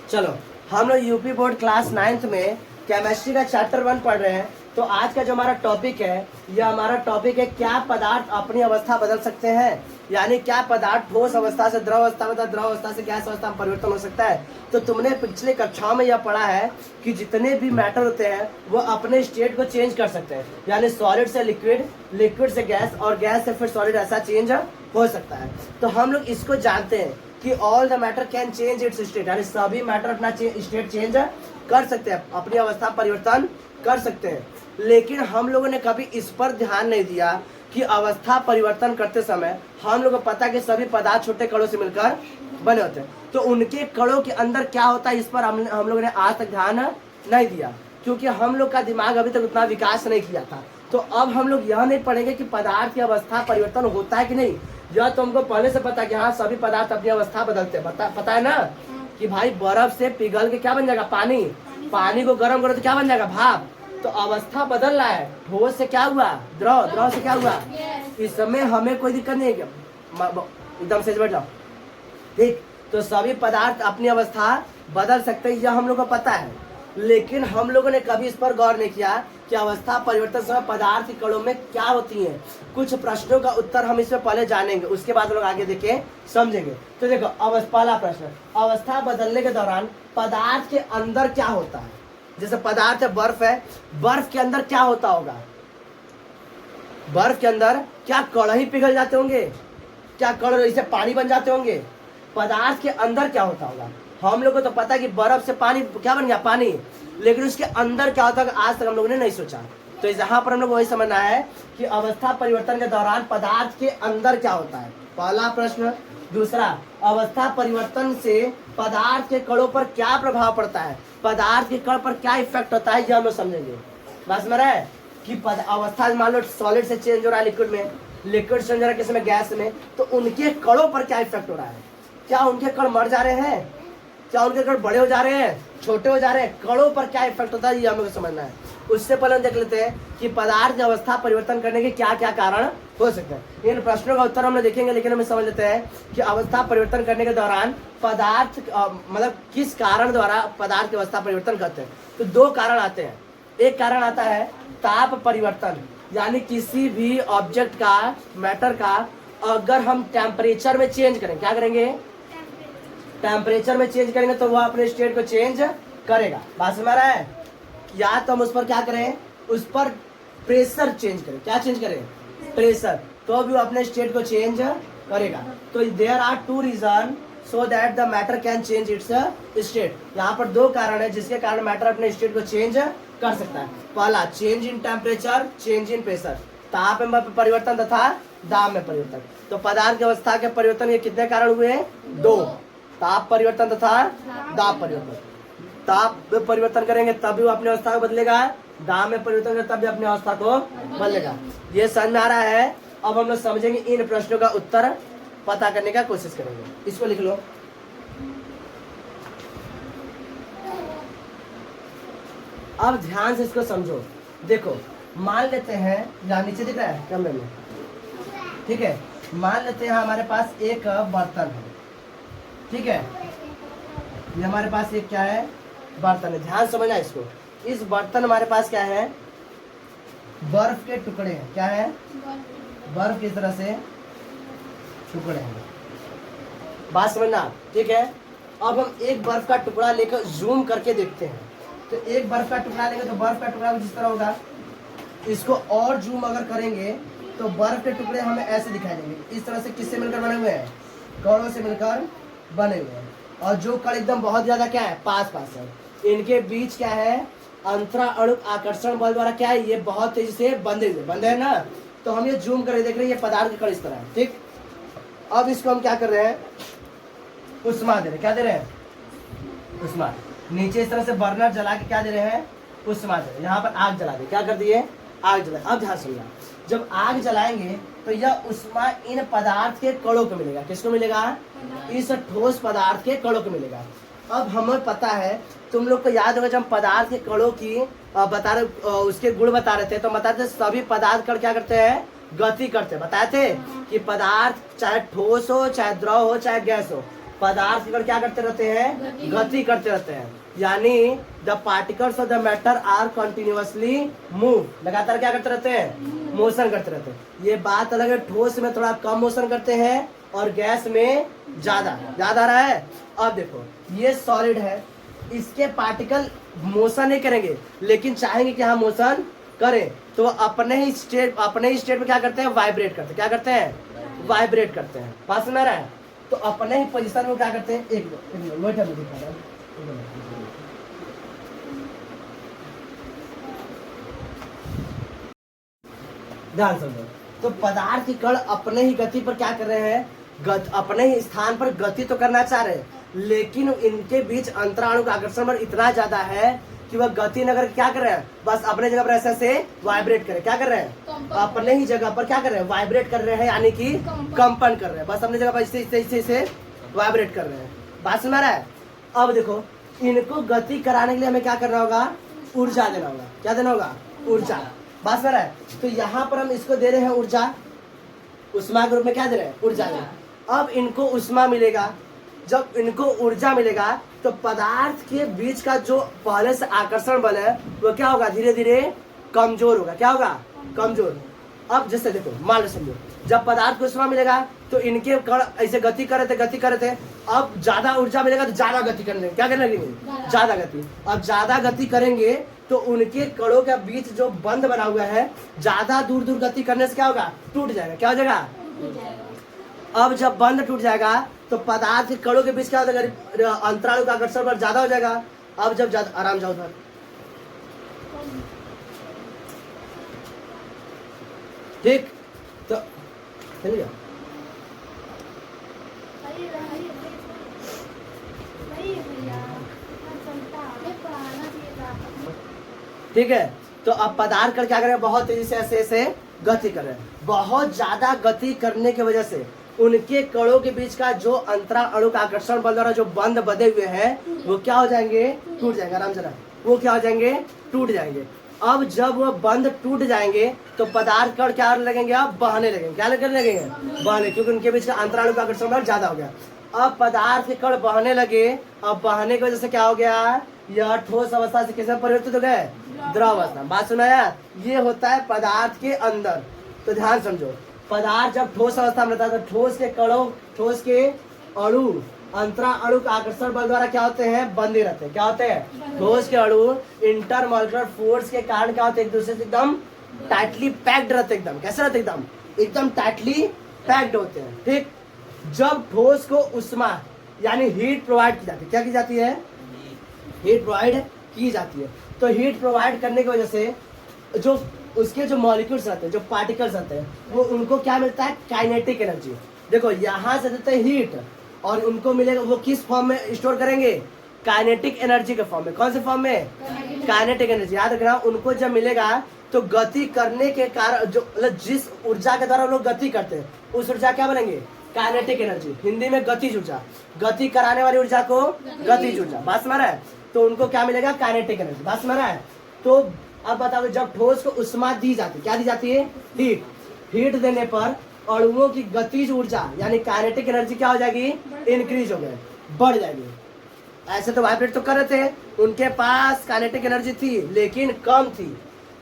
चलो, हम लोग यूपी बोर्ड क्लास 9th में केमिस्ट्री का चैप्टर 1 पढ़ रहे हैं। तो आज का जो हमारा टॉपिक है, यह हमारा टॉपिक है क्या पदार्थ अपनी अवस्था बदल सकते हैं, यानी क्या पदार्थ ठोस अवस्था से द्रव अवस्था में, द्रव अवस्था से गैस अवस्था में परिवर्तन हो सकता है। तो तुमने पिछले कक्षाओं में यह पढ़ा है कि जितने भी मैटर होते हैं वो अपने स्टेट को चेंज कर सकते हैं, यानी सॉलिड से लिक्विड, लिक्विड से गैस और गैस से फिर सॉलिड, ऐसा चेंज हो सकता है। तो हम लोग इसको जानते हैं कि all the matter can change its state, यानी सभी मैटर अपना स्टेट चेंज कर सकते हैं, अपनी अवस्था परिवर्तन कर सकते हैं। लेकिन हम लोगों ने कभी इस पर ध्यान नहीं दिया कि अवस्था परिवर्तन करते समय हम लोगों को पता है कि सभी पदार्थ छोटे कणों से मिलकर बने होते हैं, तो उनके कणों के अंदर क्या होता है इस पर हम लोगों ने आज तक ध्यान नहीं दिया, क्योंकि हम लोग का दिमाग अभी तक उतना विकास नहीं किया था। तो अब हम लोग यह नहीं पढ़ेंगे कि पदार्थ की अवस्था परिवर्तन होता है कि नहीं। यह तो हमको पहले से पता है कि हाँ सभी पदार्थ अपनी अवस्था बदलते हैं, पता है ना कि भाई बर्फ से पिघल के क्या बन जाएगा, पानी, पानी को गर्म करो तो क्या बन जाएगा, भाप। तो अवस्था बदल रहा है, ठोस से क्या हुआ, द्रव, द्रव से क्या हुआ। इसमें हमें कोई दिक्कत नहीं है, एकदम से बैठ जाओ, ठीक। तो सभी पदार्थ अपनी अवस्था बदल सकते हैं, यह हम लोग को पता है। लेकिन हम लोगों ने कभी इस पर गौर नहीं किया कि अवस्था परिवर्तन समय पदार्थ के कणों में क्या होती है। कुछ प्रश्नों का उत्तर हम इसमें पहले जानेंगे, उसके बाद लोग आगे देखें समझेंगे। तो देखो, पहला प्रश्न, अवस्था बदलने के दौरान पदार्थ के अंदर क्या होता है। जैसे पदार्थ है, बर्फ है, बर्फ के अंदर क्या होता होगा, बर्फ के अंदर क्या कण ही पिघल जाते होंगे, क्या कण जैसे पानी बन जाते होंगे। पदार्थ के अंदर क्या होता होगा, हम लोग को तो पता है कि बर्फ से पानी क्या बन गया, पानी, लेकिन उसके अंदर क्या होता है आज तक हम लोगों ने नहीं सोचा। तो यहाँ पर हम लोग वही समझना है कि अवस्था परिवर्तन के दौरान पदार्थ के अंदर क्या होता है, पहला प्रश्न। दूसरा, अवस्था परिवर्तन से पदार्थ के कणों पर क्या प्रभाव पड़ता है, पदार्थ के कण पर क्या इफेक्ट होता है, यह हम लोग समझेंगे। बस में रहे कि अवस्था मान लो सॉलिड से चेंज हो रहा है लिक्विड में, लिक्विड से चेंज हो रहा है किसी में, गैस में, तो उनके कणों पर क्या इफेक्ट हो रहा है। क्या उनके कण मर जा रहे हैं, क्या उनके कण बड़े हो जा रहे हैं, छोटे हो जा रहे हैं, कणों पर क्या इफेक्ट होता है, ये हमें समझना है। उससे पहले हम देख लेते हैं कि पदार्थ की अवस्था परिवर्तन करने के क्या क्या कारण हो सकते हैं। इन प्रश्नों का उत्तर हम लोग देखेंगे, लेकिन हमें समझ लेते हैं कि अवस्था परिवर्तन करने के दौरान पदार्थ मतलब किस कारण द्वारा पदार्थ की अवस्था परिवर्तन करते हैं। तो दो कारण आते हैं। एक कारण आता है ताप परिवर्तन, यानी किसी भी ऑब्जेक्ट का, मैटर का अगर हम टेम्परेचर में चेंज करें, क्या करेंगे, टेम्परेचर में चेंज करेंगे तो वह अपने स्टेट को चेंज करेगा। बात समझ रहा है। या तो हम उस पर क्या करें, उस पर प्रेशर चेंज करें, क्या चेंज करें, प्रेशर, तो भी वो अपने स्टेट को चेंज करेगा। तो there are two reason so that the matter can change its state. यहाँ पर दो कारण है जिसके कारण मैटर अपने स्टेट को चेंज कर सकता है। पहला, change in temperature, change in pressure, ताप में परिवर्तन तथा दाब में परिवर्तन। तो पदार्थ की अवस्था के परिवर्तन ये कितने कारण हुए हैं, दो, ताप परिवर्तन तथा दाब परिवर्तन। ताप में परिवर्तन करेंगे तब भी वो अपनी अवस्था को बदलेगा, दाब में परिवर्तन करेंगे तब भी अपनी अवस्था को बदलेगा। ये समझ में आ रहा है। अब हम लोग समझेंगे, इन प्रश्नों का उत्तर पता करने का कोशिश करेंगे। इसको लिख लो। अब ध्यान से इसको समझो। देखो, मान लेते हैं, यहाँ नीचे दिख रहा है कैमरे में, ठीक है, मान लेते हैं हमारे पास एक बर्तन है, ठीक है, ये हमारे पास एक क्या है, बर्तन है। ध्यान समझना इसको। इस बर्तन हमारे पास क्या है, बर्फ के टुकड़े हैं, क्या है, बर्फ की तरह से टुकड़े हैं। बात समझना, ठीक है। अब हम एक बर्फ का टुकड़ा लेकर जूम करके देखते हैं। तो एक बर्फ का टुकड़ा लेंगे तो बर्फ का टुकड़ा जिस तरह होगा, इसको और जूम अगर करेंगे तो बर्फ के टुकड़े हमें ऐसे दिखाई देंगे। इस तरह से किससे मिलकर बने हुए हैं, कणों से मिलकर बने हुए हैं। और जो कण एकदम बहुत ज्यादा क्या है, पास पास है, इनके बीच क्या है, अंतरा अणु आकर्षण बल द्वारा क्या है, ये बहुत तेजी से बंधे है ना। तो हम ये जूम कर देख रहे हैं, ये पदार्थ के कण इस तरह है, ठीक। अब इसको हम क्या कर रहे हैं, उष्मा दे रहे हैं, क्या दे रहे हैं, उष्मा। नीचे इस तरह से बर्नर जला के क्या दे रहे हैं, उष्मा दे रहे हैं। यहाँ पर आग जला दे, क्या कर दिए, आग जला। अब ध्यान सुनना, जब आग जलाएंगे तो यह उष्मा इन पदार्थ के कणों को मिलेगा, किसको मिलेगा, इस ठोस पदार्थ के कणों को मिलेगा। अब हमें पता है, तुम लोग को याद होगा जब हम पदार्थ के कणों की बता रहे, उसके गुण बता रहे थे, तो बताते थे सभी पदार्थ कण क्या करते हैं, गति करते हैं। बताए थे कि पदार्थ चाहे ठोस हो, चाहे द्रव हो, चाहे गैस हो, पदार्थ के कण क्या करते रहते हैं? गति करते रहते हैं। यानी the particles of the matter are continuously move, लगातार क्या करते रहते हैं? मोशन करते रहते हैं। ये बात अलग है, ठोस में थोड़ा कम मोशन करते हैं और गैस में ज्यादा। याद आ रहा है? अब देखो ये सॉलिड है, इसके पार्टिकल मोशन नहीं करेंगे लेकिन चाहेंगे कि हाँ मोशन करें, तो अपने ही स्टेट में क्या करते हैं? वाइब्रेट करते हैं। क्या करते हैं? वाइब्रेट करते हैं। बात सुना रहा है? तो अपने ही पोजीशन में क्या करते हैं? एक मिनट दिखा रहा हूं। ध्यान समझो। तो पदार्थ के कण अपने ही गति पर क्या कर रहे हैं? अपने ही स्थान पर गति तो करना चाह रहे हैं, लेकिन इनके बीच अंतराणु का आकर्षण बल इतना ज्यादा है कि वह गति न करके क्या कर रहे हैं? बस अपने जगह पर ऐसे से वाइब्रेट कर, क्या कर रहे हैं? अपने ही जगह पर क्या कर रहे हैं? वाइब्रेट कर रहे हैं, यानी कि कंपन कर रहे हैं। बस अपनी जगह पर इसे वाइब्रेट कर रहे हैं। बात सुना रहा है? अब देखो इनको गति कराने के लिए हमें क्या करना होगा? ऊर्जा देना होगा। क्या देना होगा? ऊर्जा। बात सुना रहा है? तो यहाँ पर हम इसको दे रहे हैं ऊर्जा, उष्मा के रूप में क्या दे रहे हैं? ऊर्जा दे रहे हैं। अब इनको उष्मा मिलेगा, जब इनको ऊर्जा मिलेगा तो पदार्थ के बीच का जो पहले से आकर्षण बल है वो क्या होगा? धीरे धीरे कमजोर होगा। क्या होगा? कमजोर। अब जैसे देखो मान लो समझो, जब पदार्थ को उष्मा मिलेगा तो इनके कण ऐसे गति कर रहे थे, अब ज्यादा ऊर्जा मिलेगा तो ज्यादा गति करने लगेंगे। क्या करने लगेंगे? ज्यादा गति। अब ज्यादा गति करेंगे तो उनके कणों के बीच जो बंध बना हुआ है ज्यादा दूर दूर गति करने से क्या होगा? टूट जाएगा। क्या हो जाएगा? अब जब बंध टूट जाएगा तो पदार्थ के कणों के बीच क्या हो जाएगा? अंतराणु का आकर्षण बल ज्यादा हो जाएगा। अब जब ज्यादा, आराम जाओ उधर, ठीक? तो चलिए ठीक है। तो अब पदार्थ कर क्या कर रहे हैं? बहुत तेजी से ऐसे गति कर रहे हैं। बहुत ज्यादा गति करने की वजह से उनके कणों के बीच का जो अंतराणु का आकर्षण बल द्वारा जो बंध बंधे हुए हैं वो क्या हो जाएंगे? टूट जाएंगे। आराम से, वो क्या हो जाएंगे? टूट जाएंगे। अब जब वो बंध टूट जाएंगे तो पदार्थ कण क्या लगेंगे? अब बहने लगेंगे। क्या लगने लगेंगे? बहने, क्योंकि उनके बीच का अंतराणु का आकर्षण बल ज्यादा हो गया। अब पदार्थ के कण बहने लगे। अब बहने की वजह से क्या हो गया? यह ठोस अवस्था से किस में परिवर्तित हो गए? द्रव अवस्था। बात सुना यार? ये होता है पदार्थ के अंदर। तो ध्यान समझो, पदार्थ जब ठोस अवस्था में रहता है तो ठोस के कणों, ठोस के अणु अंतराणु का आकर्षण बल द्वारा क्या होते हैं? बंधे रहते हैं। क्या होते हैं? ठोस के अणु इंटरमॉलिक्यूलर फोर्स के कारण क्या होते हैं? एक दूसरे से एकदम टाइटली पैक्ड रहते हैं। एकदम कैसे रहते हैं? एकदम टाइटली पैक्ड होते हैं। ठीक? जब ठोस को उष्मा यानी हीट प्रोवाइड की जाती है, क्या की जाती है? हीट प्रोवाइड की जाती है। तो हीट प्रोवाइड करने की वजह से जो उसके जो मॉलिक्यूल्स रहते हैं, जो पार्टिकल्स रहते हैं, वो उनको क्या मिलता है? Kinetic energy. देखो यहाँ से देते हैं हीट और उनको मिलेगा, वो किस फॉर्म में स्टोर करेंगे? काइनेटिक एनर्जी के फॉर्म में। कौन से फॉर्म में? Kinetic energy. याद रखना, उनको जब मिलेगा तो गति करने के कारण जो मतलब जिस ऊर्जा के द्वारा वो लोग गति करते हैं उस ऊर्जा क्या बनेंगे? Kinetic energy. हिंदी में गतिज ऊर्जा। गति कराने वाली ऊर्जा को गतिज ऊर्जा। बात समझ रहा है? तो उनको क्या मिलेगा? Kinetic energy. बात समझ रहा है? तो अब बताओ, जब ठोस को उष्मा दी जाती है, क्या दी जाती है? हीट। हीट देने पर अणुओं की गतिज ऊर्जा यानी काइनेटिक एनर्जी क्या हो जाएगी? इंक्रीज हो गए, बढ़ जाएगी। ऐसे तो वाइब्रेट तो कर रहे थे, उनके पास काइनेटिक एनर्जी थी लेकिन कम थी।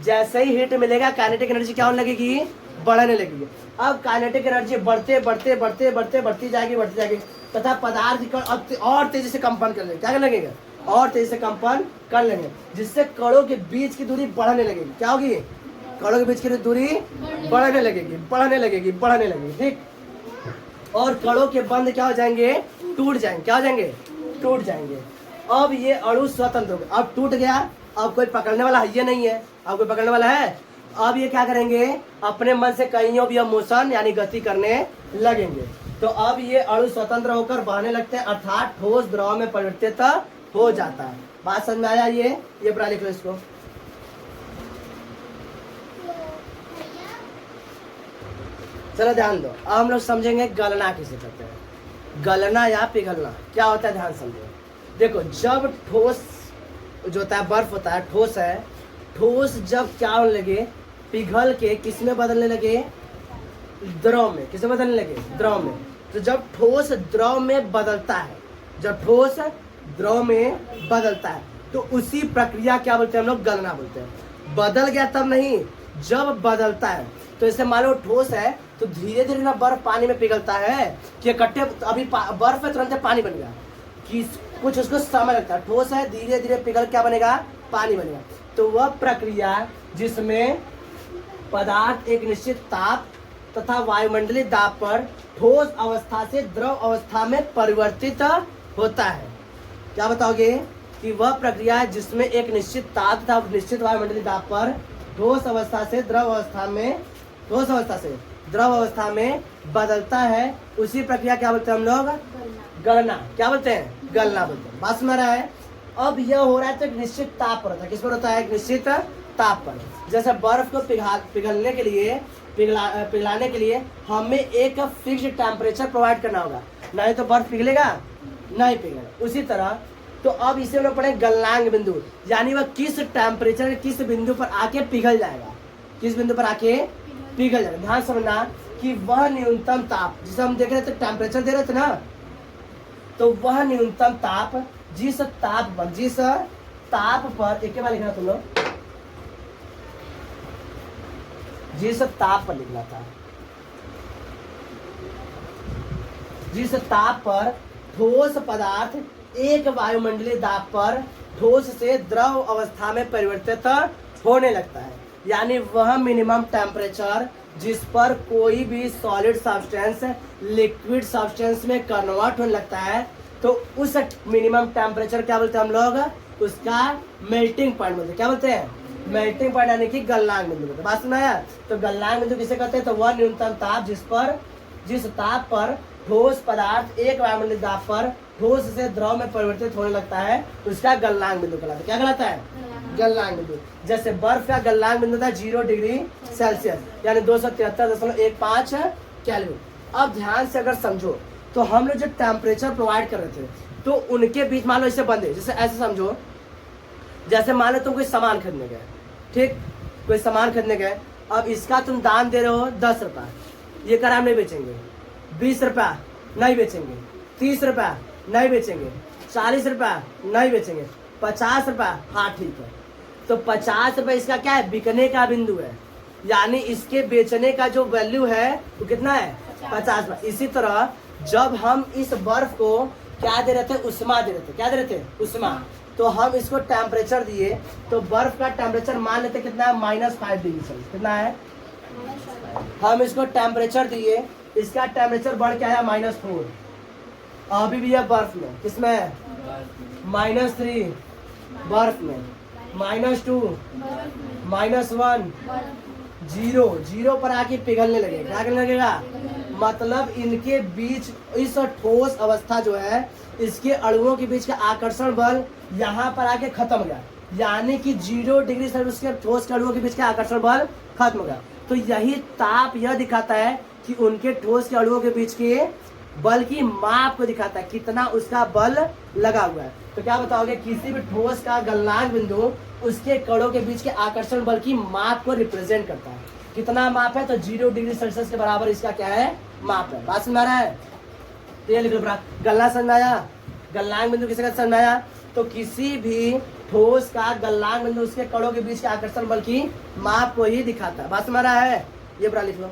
जैसे ही हीट मिलेगा काइनेटिक एनर्जी क्या होने लगेगी? बढ़ने लगेगी। अब काइनेटिक एनर्जी बढ़ते बढ़ते बढ़ते बढ़ते बढ़ती जाएगी तथा पदार्थ और तेजी से कंपन कर लेंगे। क्या करने लगेगा? और तेजी से कंपन कर लेंगे, जिससे कणों के बीच की दूरी बढ़ने लगेगी। क्या होगी? कणों के बीच की दूरी बढ़ने लगेगी। ठीक? और कणों के बंध क्या हो जाएंगे? टूट जाएंगे। क्या हो जाएंगे? टूट जाएंगे। अब ये अणु स्वतंत्र हो गए। अब टूट गया, अब कोई पकड़ने वाला है नहीं है। अब कोई पकड़ने वाला है? अब ये क्या करेंगे? अपने मन से कहीं भी मोशन यानी गति करने लगेंगे। तो अब ये अणु स्वतंत्र होकर बहने लगते हैं, अर्थात ठोस द्रव में परिवर्तित हो जाता है। बात समझ में आया? ये पढ़ा लिखो इसको। चलो ध्यान दो, अब हम लोग समझेंगे गलना किसे कहते हैं। गलना या पिघलना क्या होता है? ध्यान समझो। देखो, जब ठोस जो होता है, बर्फ होता है, ठोस है, ठोस जब क्या होने लगे? पिघल के किस में बदलने लगे? द्रव में। किस में बदलने लगे? द्रव में। तो जब ठोस द्रव में बदलता है, जब ठोस द्रव में बदलता है तो उसी प्रक्रिया क्या बोलते हैं हम लोग, गलना बोलते हैं। बदल गया तब नहीं, जब बदलता है। तो जैसे मान लो ठोस है तो धीरे धीरे ना बर्फ पानी में पिघलता है कि इकट्ठे अभी बर्फ में तुरंत पानी बन गया, कि कुछ उसको समय लगता है। ठोस है, धीरे धीरे पिघल क्या बनेगा, पानी बनेगा। तो वह प्रक्रिया जिसमें पदार्थ एक निश्चित ताप तथा वायुमंडलीय दाब पर ठोस अवस्था से द्रव अवस्था में परिवर्तित होता है। क्या बताओगे कि वह प्रक्रिया है जिसमें एक निश्चित ताप तथा निश्चित वायुमंडलीय दाब पर ठोस अवस्था से द्रव अवस्था में बदलता है, उसी प्रक्रिया क्या बोलते हैं हम लोग, गलना। क्या बोलते हैं, गलना बोलते हैं। बात सुना रहा है। अब यह हो रहा है तो एक निश्चित ताप पर होता है। किस पर होता है, एक निश्चित ताप पर। जैसे बर्फ को पिघलाने के लिए हमें एक फिक्स्ड टेम्परेचर प्रोवाइड करना होगा, नहीं तो बर्फ पिघलेगा नहीं पिघलेगा। उसी तरह तो अब इसे हम लोग पढ़े गलनांक बिंदु, यानी वह किस टेम्परेचर किस बिंदु पर आके पिघल जाएगा, किस बिंदु पर आके पिघल जाएगा। ध्यान समझना कि वह न्यूनतम ताप जिसे हम देख रहे थे, टेम्परेचर दे रहे थे ना, तो वह न्यूनतम ताप जिस ताप पर एक के बाद लिखना तुम लोग, जिस ताप पर लिखना था, जिस ताप पर ठोस पदार्थ एक वायुमंडलीय दाब पर ठोस से द्रव अवस्था में परिवर्तित होने लगता है, यानी वह मिनिमम टेम्परेचर जिस पर कोई भी सॉलिड सब्सटेंस लिक्विड सब्सटेंस में कन्वर्ट होने लगता है, तो उस मिनिमम टेम्परेचर क्या बोलते हैं हम लोग, उसका मेल्टिंग पॉइंट बोलते हैं। क्या बोलते हैं, मेल्टिंग पॉइंट, यानी कि गलनांक बिंदु बोलते हैं। बात सुना है। तो गलनांक बिंदु किसे कहते हैं, तो वह न्यूनतम ताप जिस ताप पर ठोस पदार्थ एक वायुमंडलीय दाब पर ठोस से द्रव में परिवर्तित होने लगता है, उसका गलनांक बिंदु कहलाता है। क्या कहलाता है, गलनांक बिंदु। जैसे बर्फ का गलनांक बिंदु था 0 डिग्री सेल्सियस, यानी 273.15 केल्विन। अब ध्यान से अगर समझो तो हम लोग जो टेम्परेचर प्रोवाइड कर रहे थे, तो उनके बीच मान लो इसे बंदे, जैसे ऐसे समझो, जैसे मान लो तुम कोई सामान खरीदने गए, ठीक, कोई सामान खरीदने गए, अब इसका तुम दाम दे रहे हो 10 रुपया, ये कर हम नहीं बेचेंगे, 20 रुपया नहीं बेचेंगे, 30 रुपया नहीं बेचेंगे, 40 रुपया नहीं बेचेंगे, 50 रुपया, हाँ ठीक है। तो 50 रुपये इसका क्या है, बिकने का बिंदु है, यानी इसके बेचने का जो वैल्यू है वो कितना है, 50 रुपया। इसी तरह जब हम इस बर्फ को क्या दे रहे थे, उष्मा दे रहे थे। क्या दे रहे थे, उष्मा। तो हम इसको टेम्परेचर दिए, तो बर्फ का टेम्परेचर मान लेते कितना है, -5 डिग्री सेल्सियस। कितना है, हम इसको टेम्परेचर दिए, इसका टेम्परेचर बढ़ के आया -4। अभी भी है बर्फ में, किसमें, -3 बर्फ में, -2 -1 0 पर आके पिघलने लगेगा। क्या करने लगेगा, मतलब इनके बीच इस ठोस अवस्था जो है, इसके अणुओं के बीच का आकर्षण बल यहाँ पर आके खत्म हो गया, यानी कि 0 डिग्री सेल्सियस के ठोस के अणुओं के बीच का आकर्षण बल खत्म हो गया। तो यही ताप यह दिखाता है कि उनके ठोस के अणुओं के बीच के बल की माप को दिखाता है, कितना उसका बल लगा हुआ है। तो क्या बताओगे, किसी भी ठोस का गलनांक बिंदु उसके कणों के बीच के आकर्षण बल की माप को रिप्रेजेंट करता है। कितना माप है, तो 0 डिग्री सेल्सियस के बराबर इसका क्या है, माप है। बात समझ आ रहा है, तो ये लिख लो, गलना समझ आया, गलनांक बिंदु किसी का समझ आया। तो किसी भी ठोस का गलनांक बिंदु उसके कणों के बीच के आकर्षण बल की माप को ही दिखाता है। बात समझ आ रहा है, ये बड़ा लिख लो।